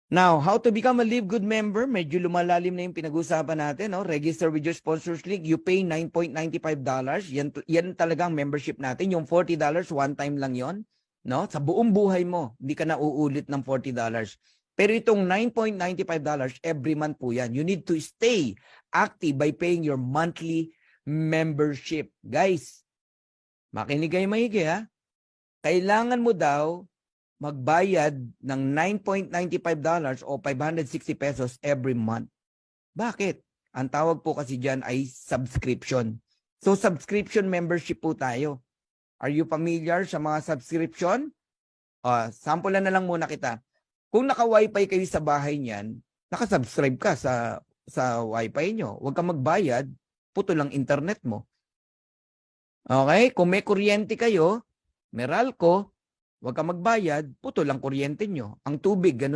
Now, how to become a Live Good member? Medyo lumalalim na yung pinag-usapan natin. No? Register with your sponsors link. You pay $9.95. Yan talagang membership natin. Yung $40, one time lang yon. No? Sa buong buhay mo, hindi ka na uulit ng $40. Pero itong $9.95, every month po yan. You need to stay active by paying your monthly membership. Guys, makinig kayo maigi ha. Kailangan mo daw magbayad ng $9.95 o 560 pesos every month. Bakit? Ang tawag po kasi dyan ay subscription. So subscription membership po tayo. Are you familiar sa mga subscription? Sample na lang muna kita. Kung naka-wifi kayo sa bahay niyan, nakasubscribe ka sa wifi nyo. Huwag kang magbayad, puto lang internet mo. Okay? Kung may kuryente kayo, Meralco, huwag kang magbayad, puto lang kuryente nyo. Ang tubig, ganun